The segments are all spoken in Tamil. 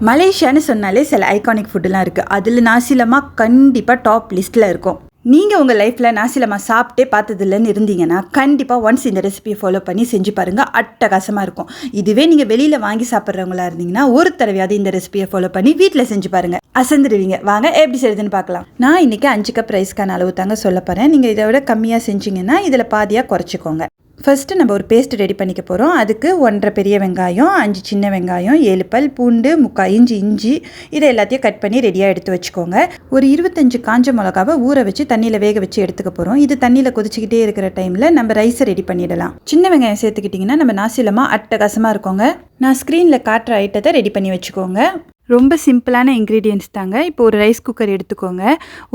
மலேசியான்னு சொன்னாலே சில ஐகானிக் ஃபுட்டுலாம் இருக்குது. அதில் நாசிலமா கண்டிப்பாக டாப் லிஸ்ட்டில் இருக்கும். நீங்கள் உங்கள் லைஃப்பில் நாசிலமா சாப்பிட்டே பார்த்ததில்லன்னு இருந்தீங்கன்னா கண்டிப்பாக ஒன்ஸ் இந்த ரெசிபியை ஃபாலோ பண்ணி செஞ்சு பாருங்கள். அட்டகாசமாக இருக்கும். இதுவே நீங்கள் வெளியில் வாங்கி சாப்பிட்றவங்களா இருந்தீங்கன்னா ஒரு தடவையாவது இந்த ரெசிபியை ஃபாலோ பண்ணி வீட்டில் செஞ்சு பாருங்கள். அசந்துடுவீங்க. வாங்க எப்படி செய்யுதுன்னு பார்க்கலாம். நான் இன்றைக்கி 5 கப் ரைஸ்க்கான அளவு தாங்க சொல்ல போகிறேன். நீங்கள் இதை விட கம்மியாக செஞ்சிங்கன்னா இதில் பாதியாக குறைச்சிக்கோங்க. ஃபஸ்ட்டு நம்ம ஒரு பேஸ்ட் ரெடி பண்ணிக்க போகிறோம். அதுக்கு 1.5 பெரிய வெங்காயம், 5 சின்ன வெங்காயம், 7 பல் பூண்டு, 3/4 இஞ்சி இதை எல்லாத்தையும் கட் பண்ணி ரெடியாக எடுத்து வச்சுக்கோங்க. ஒரு 25 காஞ்ச மிளகாவை ஊற வச்சு தண்ணியில் வேக வச்சு எடுத்துக்க போகிறோம். இது தண்ணியில் கொதிச்சிக்கிட்டே இருக்கிற டைமில் நம்ம ரைஸை ரெடி பண்ணிடலாம். சின்ன வெங்காயம் சேர்த்துக்கிட்டிங்கன்னா நம்ம நாசிலமா அட்டகாசமாக இருக்கோங்க. நான் ஸ்க்ரீனில் காட்டுற ஐட்டத்தை ரெடி பண்ணி வச்சுக்கோங்க. ரொம்ப சிம்பிளான இன்க்ரீடியன்ட்ஸ் தாங்க. இப்போ ஒரு ரைஸ் குக்கர் எடுத்துக்கோங்க.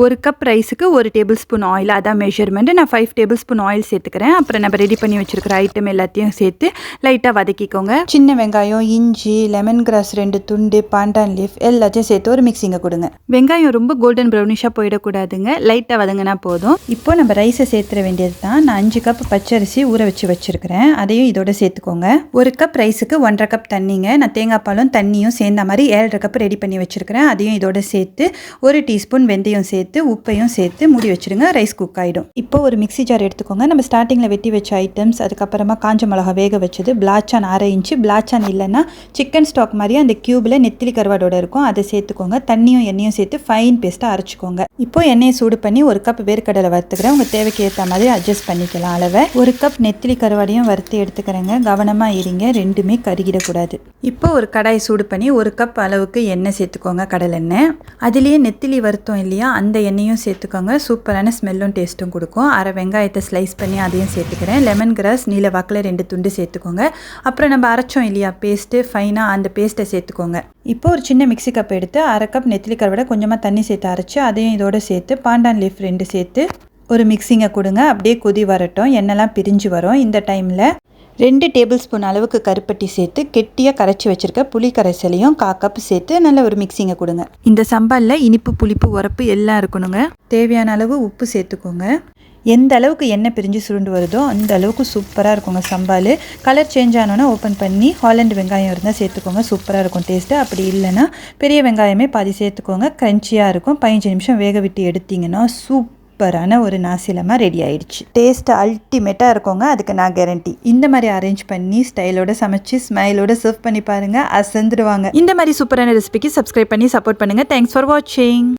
1 கப் ரைஸுக்கு 1 டேபிள் ஸ்பூன் ஆயில், அதான் மெஷர்மெண்ட்டு. நான் 5 டேபிள் ஸ்பூன் ஆயில் சேர்த்துக்கிறேன். அப்புறம் நம்ம ரெடி பண்ணி வச்சுருக்கிற ஐட்டம் எல்லாத்தையும் சேர்த்து லைட்டாக வதக்கிக்கோங்க. சின்ன வெங்காயம், இஞ்சி, லெமன் கிராஸ் 2 துண்டு, பாண்டான் லீஃப் எல்லாத்தையும் சேர்த்து ஒரு மிக்சிங்கை கொடுங்க. வெங்காயம் ரொம்ப கோல்டன் ப்ரௌனிஷாக போயிடக்கூடாதுங்க, லைட்டாக வதங்கினா போதும். இப்போ நம்ம ரைஸை சேர்த்துற வேண்டியது தான். நான் 5 கப் பச்சரிசி ஊற வச்சு வச்சுருக்கிறேன். அதையும் இதோட சேர்த்துக்கோங்க. 1 கப் ரைஸுக்கு 1.5 கப் தண்ணிங்க. நான் தேங்காய் பாலும் தண்ணியும் சேர்ந்த மாதிரி 7 கப் ரெடி பண்ணி வச்சிருக்கிறேன். அதையும் இதோட சேர்த்து 1 டீஸ்பூன் வெந்தயம் சேர்த்து உப்பையும் சேர்த்து மூடி வச்சிருங்க. ரைஸ் குக் ஆகிடும். இப்போ ஒரு மிக்ஸி ஜார் எடுத்துக்கோங்க. நம்ம ஸ்டார்டிங்கில் வெட்டி வச்ச ஐட்டம்ஸ், அதுக்கப்புறமா காஞ்ச மிளகா வேக வச்சது, பிளாச்சான் 1/2 இன்ச்சு, பிளாச்சான் இல்லைன்னா சிக்கன் ஸ்டாக் மாதிரி அந்த கியூபில் நெத்திலி கருவாடோட இருக்கும், அதை சேர்த்துக்கோங்க. தண்ணியும் எண்ணெயும் சேர்த்து ஃபைன் பேஸ்ட்டாக அரைச்சிக்கோங்க. இப்போ எண்ணெயை சூடு பண்ணி 1 கப் வேர்க்கடலை வறுத்துக்கிறேன். உங்கள் தேவைக்கு ஏற்ற மாதிரி அட்ஜஸ்ட் பண்ணிக்கலாம் அளவை. 1 கப் நெத்திலி கருவாடையும் வறுத்து எடுத்துக்கிறேங்க. கவனமாக இருங்க, ரெண்டுமே கருகிடக்கூடாது. இப்போ ஒரு கடாய் சூடு பண்ணி 1 கப் அளவுக்கு எண்ணெய் சேர்த்துக்கோங்க, கடலெண்ணெய். அதுலேயே நெத்திலி வறுத்தோம் இல்லையா, அந்த எண்ணெயும் சேர்த்துக்கோங்க. சூப்பரான ஸ்மெல்லும் டேஸ்ட்டும் கொடுக்கும். 1/2 வெங்காயத்தை ஸ்லைஸ் பண்ணி அதையும் சேர்த்துக்கிறேன். லெமன் கிராஸ் நீல வாக்கில் 2 துண்டு சேர்த்துக்கோங்க. அப்புறம் நம்ம அரைச்சோம் இல்லையா பேஸ்ட்டு, ஃபைனாக அந்த பேஸ்ட்டை சேர்த்துக்கோங்க. இப்போ ஒரு சின்ன மிக்ஸி கப் எடுத்து 1/2 கப் நெத்திலி கருவாடை கொஞ்சமாக தண்ணி சேர்த்து அரைச்சி அதையும் இதோட சேர்த்து பாண்டான் லீஃப் 2 சேர்த்து ஒரு மிக்ஸிங்கை கொடுங்க. அப்படியே கொதி வரட்டும், எண்ணெய்லாம் பிரிஞ்சு வரும். இந்த டைமில் 2 டேபிள் ஸ்பூன் அளவுக்கு கருப்பட்டி சேர்த்து கெட்டியாக கரைச்சி வச்சுருக்க புளி கரைசலையும் 1/4 கப் சேர்த்து நல்ல ஒரு மிக்ஸிங்கை கொடுங்க. இந்த சம்பாலில் இனிப்பு, புளிப்பு, உரப்பு எல்லாம் இருக்கணுங்க. தேவையான அளவு உப்பு சேர்த்துக்கோங்க. எந்த அளவுக்கு எண்ணெய் பிரிஞ்சு சுருண்டு வருதோ அந்த அளவுக்கு சூப்பராக இருக்குங்க சம்பால். கலர் சேஞ்ச் ஆனோன்னா ஓப்பன் பண்ணி ஹாலண்ட் வெங்காயம் இருந்தால் சேர்த்துக்கோங்க. சூப்பராக இருக்கும் டேஸ்ட்டு. அப்படி இல்லைன்னா பெரிய வெங்காயமே பாதி சேர்த்துக்கோங்க. க்ரன்ச்சியாக இருக்கும். 15 நிமிஷம் வேக விட்டு எடுத்திங்கன்னா சூப்பரான ஒரு நாசிலமா ரெடி ஆயிடுச்சு. டேஸ்ட் அல்டிமேட்டாக இருக்குங்க, அதுக்கு நான் கேரண்டி. இந்த மாதிரி அரேஞ்ச் பண்ணி ஸ்டைலோட சமைச்சு ஸ்மைலோட சர்வ் பண்ணி பாருங்கள், அசந்துடுவாங்க. இந்த மாதிரி சூப்பரான ரெசிபிக்கு சப்ஸ்கிரைப் பண்ணி சப்போர்ட் பண்ணுங்கள். தேங்க்ஸ் ஃபார் வாட்சிங்.